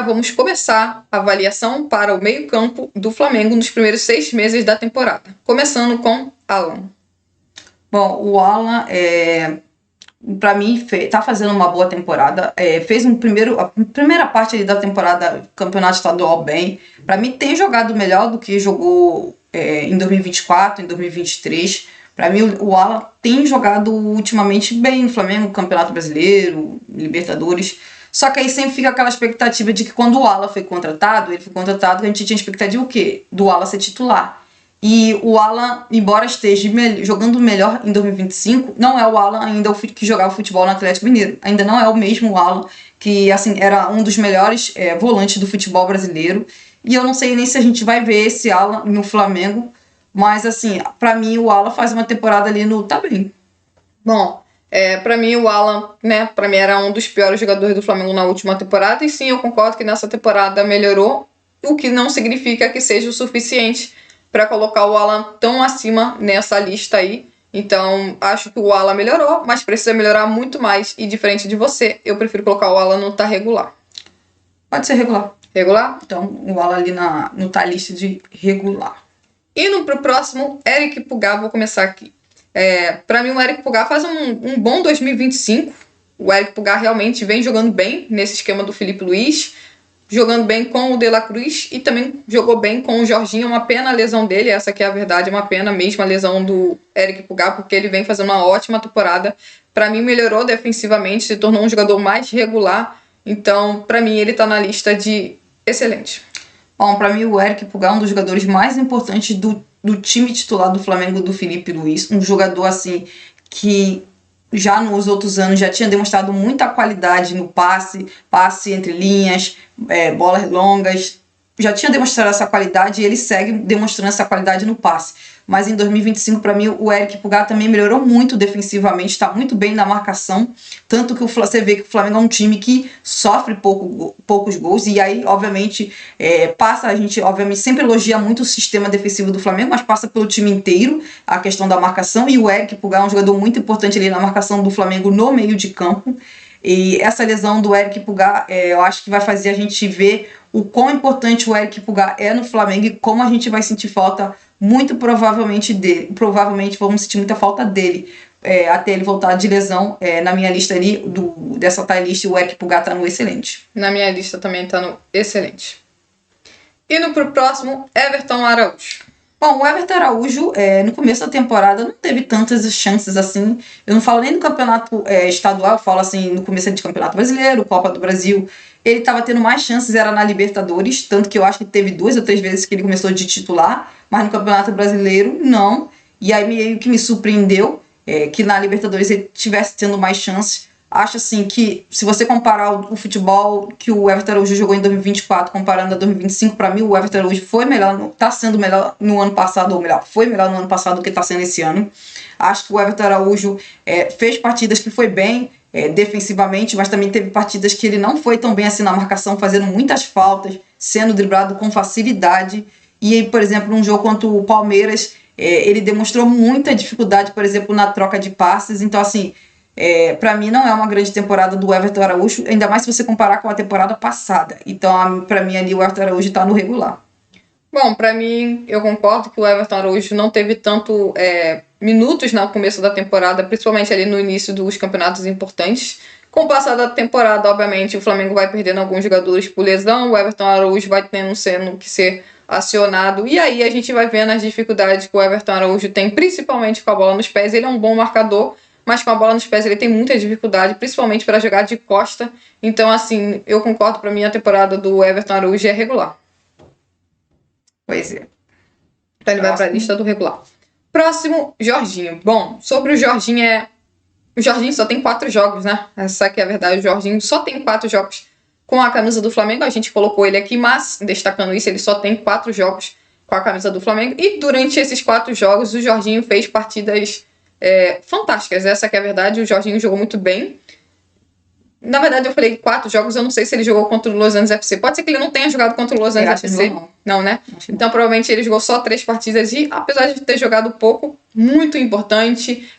vamos começar a avaliação para o meio-campo do Flamengo nos primeiros 6 meses da temporada. Começando com Alan. Bom, o Alan, para mim, tá fazendo uma boa temporada. Fez a primeira parte ali da temporada, campeonato estadual bem. Para mim, tem jogado melhor do que jogou em 2024, em 2023. Para mim, o Alan tem jogado ultimamente bem no Flamengo, Campeonato Brasileiro, Libertadores. Só que aí sempre fica aquela expectativa de que quando o Alan foi contratado, a gente tinha expectativa o quê? Do Alan ser titular. E o Alan, embora esteja jogando melhor em 2025, não é o Alan ainda que jogava futebol no Atlético Mineiro. Ainda não é o mesmo Alan que assim, era um dos melhores volantes do futebol brasileiro. E eu não sei nem se a gente vai ver esse Alan no Flamengo. Mas assim, pra mim o Alan faz uma temporada ali no tá bem. Bom, pra mim o Alan, né, pra mim era um dos piores jogadores do Flamengo na última temporada. E sim, eu concordo que nessa temporada melhorou. O que não significa que seja o suficiente para colocar o Alan tão acima nessa lista aí. Então, acho que o Alan melhorou, mas precisa melhorar muito mais. E diferente de você, eu prefiro colocar o Alan no tá regular. Pode ser regular. Regular? Então, o Alan ali no tá lista de regular. Indo pro próximo, Eric Pulgar, vou começar aqui. Para mim, o Eric Pulgar faz um bom 2025. O Eric Pulgar realmente vem jogando bem nesse esquema do Felipe Luiz, jogando bem com o De La Cruz e também jogou bem com o Jorginho. Uma pena a lesão dele, essa que é a verdade, uma pena mesmo a lesão do Eric Pulgar, porque ele vem fazendo uma ótima temporada. Para mim, melhorou defensivamente, se tornou um jogador mais regular. Então, para mim, ele tá na lista de excelente. Bom, para mim o Eric Pulgar é um dos jogadores mais importantes do time titular do Flamengo, do Felipe Luiz. Um jogador assim que já nos outros anos já tinha demonstrado muita qualidade no passe entre linhas, bolas longas. Já tinha demonstrado essa qualidade e ele segue demonstrando essa qualidade no passe. Mas em 2025, para mim, o Eric Pulgar também melhorou muito defensivamente, está muito bem na marcação. Tanto que você vê que o Flamengo é um time que sofre poucos gols. E aí, obviamente, a gente obviamente sempre elogia muito o sistema defensivo do Flamengo, mas passa pelo time inteiro a questão da marcação. E o Eric Pulgar é um jogador muito importante ali na marcação do Flamengo no meio de campo. E essa lesão do Eric Pulgar, eu acho que vai fazer a gente ver o quão importante o Eric Pulgar é no Flamengo e como a gente vai sentir falta muito provavelmente dele. Provavelmente vamos sentir muita falta dele até ele voltar de lesão. Na minha lista ali, dessa tie list, o Eric Pulgar tá no excelente. Na minha lista também tá no excelente. Indo pro próximo, Everton Araújo. Bom, o Everton Araújo, no começo da temporada, não teve tantas chances assim. Eu não falo nem do campeonato estadual, eu falo assim, no começo de campeonato brasileiro, Copa do Brasil. Ele estava tendo mais chances, era na Libertadores, tanto que eu acho que teve 2 ou 3 vezes que ele começou de titular, mas no campeonato brasileiro, não. E aí meio que me surpreendeu que na Libertadores ele tivesse tendo mais chances. Acho assim que, se você comparar o futebol que o Everton Araújo jogou em 2024 comparando a 2025, para mim o Everton Araújo foi melhor, tá sendo melhor no ano passado, ou melhor, foi melhor no ano passado do que está sendo esse ano. Acho que o Everton Araújo fez partidas que foi bem defensivamente, mas também teve partidas que ele não foi tão bem assim na marcação, fazendo muitas faltas, sendo driblado com facilidade. E aí, por exemplo, num jogo contra o Palmeiras, ele demonstrou muita dificuldade, por exemplo, na troca de passes. Então, assim, para mim não é uma grande temporada do Everton Araújo, ainda mais se você comparar com a temporada passada. Então, para mim ali o Everton Araújo está no regular. Bom, para mim, eu concordo que o Everton Araújo não teve tanto minutos no começo da temporada, principalmente ali no início dos campeonatos importantes. Com o passar da temporada, obviamente, o Flamengo vai perdendo alguns jogadores por lesão, o Everton Araújo vai sendo que ser acionado, e aí a gente vai vendo as dificuldades que o Everton Araújo tem, principalmente com a bola nos pés. Ele é um bom marcador, mas com a bola nos pés ele tem muita dificuldade, principalmente para jogar de costa. Então, assim, eu concordo, para mim a temporada do Everton Araújo é regular. Pois é. Então ele vai para a lista do regular. Próximo, Jorginho. Bom, sobre o Jorginho o Jorginho só tem 4 jogos, né? Essa que é a verdade. O Jorginho só tem 4 jogos com a camisa do Flamengo. A gente colocou ele aqui, mas, destacando isso, ele só tem 4 jogos com a camisa do Flamengo. E durante esses 4 jogos, o Jorginho fez partidas fantásticas. Essa que é a verdade. O Jorginho jogou muito bem. Na verdade, eu falei 4 jogos, eu não sei se ele jogou contra o Los Angeles FC. Pode ser que ele não tenha jogado contra o Los Angeles FC. Não, né? Então, provavelmente, ele jogou só 3 partidas e, apesar de ter jogado pouco, muito importante,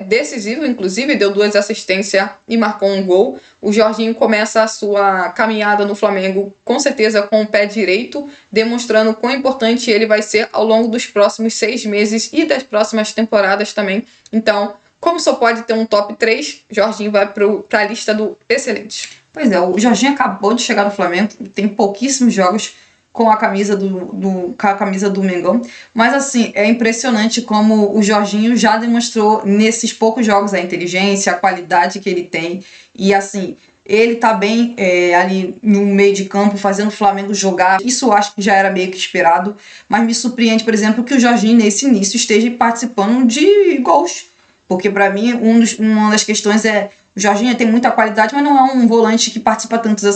decisivo, inclusive, deu 2 assistências e marcou um gol. O Jorginho começa a sua caminhada no Flamengo, com certeza, com o pé direito, demonstrando quão importante ele vai ser ao longo dos próximos 6 meses e das próximas temporadas também. Então, como só pode ter um top 3, Jorginho vai para a lista do excelente. Pois é, o Jorginho acabou de chegar no Flamengo, tem pouquíssimos jogos com a camisa com a camisa do Mengão, mas assim, é impressionante como o Jorginho já demonstrou nesses poucos jogos a inteligência, a qualidade que ele tem, e assim, ele tá bem ali no meio de campo, fazendo o Flamengo jogar. Isso eu acho que já era meio que esperado, mas me surpreende, por exemplo, que o Jorginho nesse início esteja participando de gols. Porque para mim, uma das questões é o Jorginho tem muita qualidade, mas não é um volante que participa tanto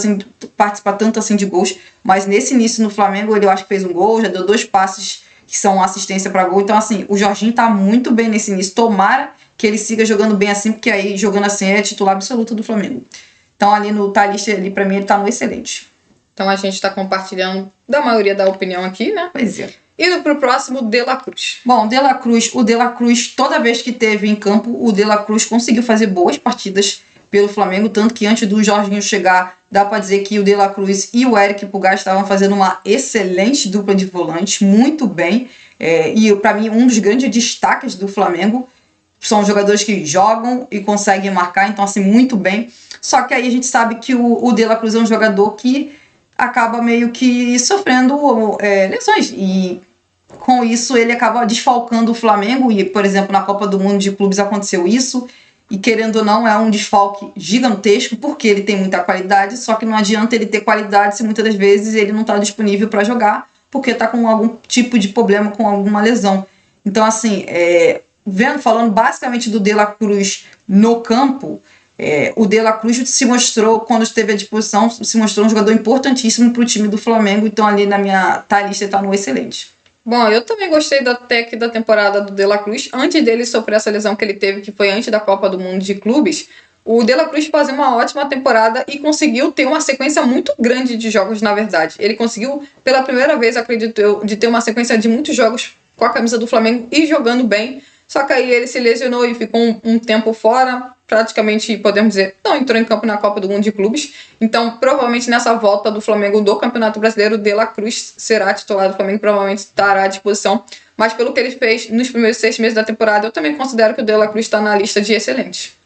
assim de gols. Mas nesse início no Flamengo, ele eu acho que fez um gol, já deu 2 passes que são assistência para gol. Então, assim, o Jorginho tá muito bem nesse início. Tomara que ele siga jogando bem assim, porque aí, jogando assim, é titular absoluto do Flamengo. Então, ali no Thalys, ali, pra mim, ele tá no excelente. Então, a gente tá compartilhando da maioria da opinião aqui, né? Pois é. Indo pro próximo, De La Cruz. Bom, o De La Cruz, toda vez que teve em campo, o De La Cruz conseguiu fazer boas partidas pelo Flamengo, tanto que antes do Jorginho chegar, dá para dizer que o De La Cruz e o Eric Pulgar estavam fazendo uma excelente dupla de volantes, muito bem, e para mim um dos grandes destaques do Flamengo são jogadores que jogam e conseguem marcar, então assim, muito bem. Só que aí a gente sabe que o De La Cruz é um jogador que acaba meio que sofrendo lesões, e com isso ele acaba desfalcando o Flamengo, e por exemplo na Copa do Mundo de Clubes aconteceu isso, e querendo ou não é um desfalque gigantesco, porque ele tem muita qualidade, só que não adianta ele ter qualidade se muitas das vezes ele não está disponível para jogar, porque está com algum tipo de problema, com alguma lesão. Então assim, falando basicamente do De La Cruz no campo, o De La Cruz se mostrou, quando esteve à disposição, se mostrou um jogador importantíssimo para o time do Flamengo, então ali na minha lista está no excelente. Bom, eu também gostei até que da temporada do De La Cruz. Antes dele sofrer essa lesão que ele teve, que foi antes da Copa do Mundo de Clubes, o De La Cruz fazia uma ótima temporada e conseguiu ter uma sequência muito grande de jogos, na verdade. Ele conseguiu, pela primeira vez, acredito eu, de ter uma sequência de muitos jogos com a camisa do Flamengo e jogando bem. Só que aí ele se lesionou e ficou um tempo fora, praticamente, podemos dizer, não entrou em campo na Copa do Mundo de Clubes. Então, provavelmente nessa volta do Flamengo do Campeonato Brasileiro, o De La Cruz será titular do Flamengo, provavelmente estará à disposição. Mas pelo que ele fez nos primeiros 6 meses da temporada, eu também considero que o De La Cruz está na lista de excelentes.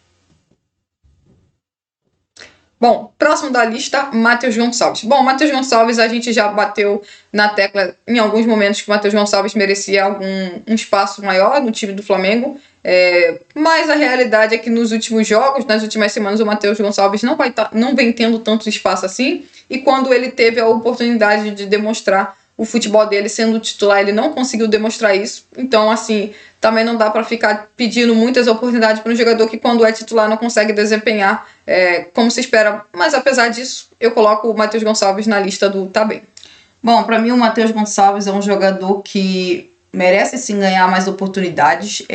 Bom, próximo da lista, Matheus Gonçalves. Bom, Matheus Gonçalves, a gente já bateu na tecla em alguns momentos que o Matheus Gonçalves merecia um espaço maior no time do Flamengo, mas a realidade é que nos últimos jogos, nas últimas semanas, o Matheus Gonçalves não vem tendo tanto espaço assim, e quando ele teve a oportunidade de demonstrar o futebol dele sendo titular, ele não conseguiu demonstrar isso. Então, assim, também não dá para ficar pedindo muitas oportunidades para um jogador que, quando é titular, não consegue desempenhar como se espera. Mas, apesar disso, eu coloco o Matheus Gonçalves na lista do tá bem. Bom, para mim, o Matheus Gonçalves é um jogador que merece, sim, ganhar mais oportunidades.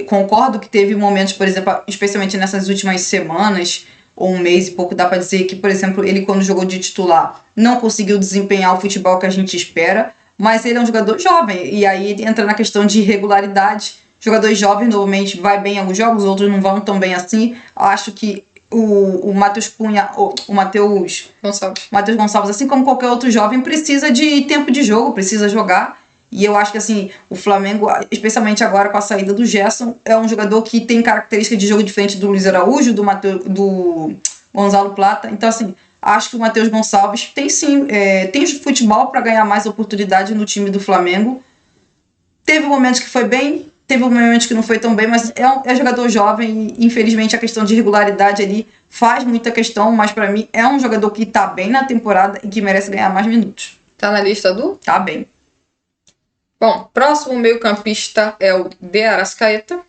Concordo que teve momentos, por exemplo, especialmente nessas últimas semanas, ou um mês e pouco, dá para dizer que, por exemplo, ele quando jogou de titular não conseguiu desempenhar o futebol que a gente espera, mas ele é um jogador jovem, e aí entra na questão de regularidade. Jogadores jovens normalmente vai bem em alguns jogos, outros não vão tão bem assim. Acho que o Matheus Gonçalves, assim como qualquer outro jovem, precisa de tempo de jogo, precisa jogar. E eu acho que assim, o Flamengo, especialmente agora com a saída do Gerson, é um jogador que tem características de jogo diferente do Luiz Araújo, do Gonzalo Plata. Então assim, acho que o Matheus Gonçalves tem sim, tem futebol para ganhar mais oportunidade no time do Flamengo. Teve momentos que foi bem, teve momentos que não foi tão bem, mas é jogador jovem e infelizmente a questão de regularidade ali faz muita questão, mas para mim é um jogador que tá bem na temporada e que merece ganhar mais minutos. Tá na lista do? Tá bem. Bom, próximo meio-campista é o De Arrascaeta.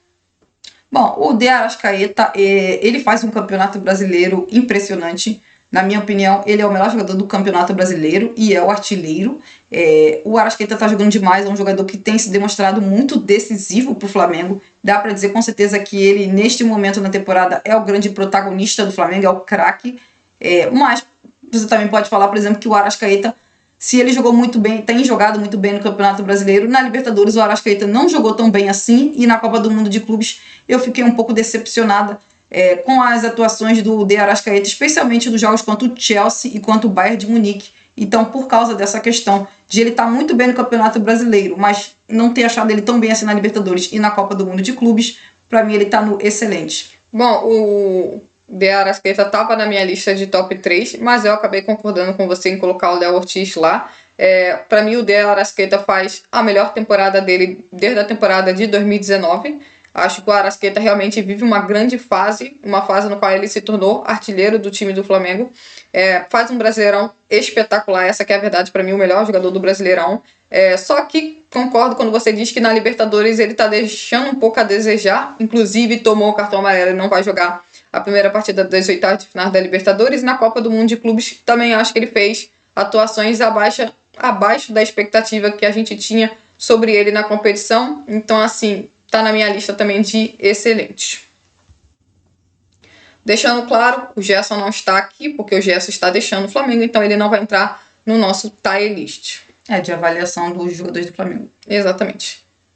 Bom, o De Arrascaeta, ele faz um campeonato brasileiro impressionante. Na minha opinião, ele é o melhor jogador do Campeonato Brasileiro e é o artilheiro. O Arrascaeta tá jogando demais, é um jogador que tem se demonstrado muito decisivo pro Flamengo. Dá para dizer com certeza que ele, neste momento na temporada, é o grande protagonista do Flamengo, é o craque. Mas você também pode falar, por exemplo, que o Arrascaeta, se ele jogou muito bem, tem jogado muito bem no Campeonato Brasileiro, na Libertadores o Arrascaeta não jogou tão bem assim, e na Copa do Mundo de Clubes eu fiquei um pouco decepcionada com as atuações do De Arrascaeta, especialmente nos jogos contra o Chelsea e contra o Bayern de Munique. Então, por causa dessa questão de ele estar muito bem no Campeonato Brasileiro, mas não ter achado ele tão bem assim na Libertadores e na Copa do Mundo de Clubes, para mim ele está no excelente. Bom, o De Arrascaeta estava na minha lista de top 3, mas eu acabei concordando com você em colocar o Léo Ortiz lá. Para mim, o De Arrascaeta faz a melhor temporada dele desde a temporada de 2019. Acho que o Arrascaeta realmente vive uma grande fase, uma fase no qual ele se tornou artilheiro do time do Flamengo. Faz um Brasileirão espetacular, essa que é a verdade, para mim, o melhor jogador do Brasileirão. Só que concordo quando você diz que na Libertadores ele está deixando um pouco a desejar, inclusive tomou o cartão amarelo e não vai jogar a primeira partida das oitavas de final da Libertadores. Na Copa do Mundo de Clubes também acho que ele fez atuações abaixo da expectativa que a gente tinha sobre ele na competição. Então, assim, tá na minha lista também de excelentes. Deixando claro, o Gerson não está aqui, porque o Gerson está deixando o Flamengo, então ele não vai entrar no nosso tier list. De avaliação dos jogadores do Flamengo. Exatamente.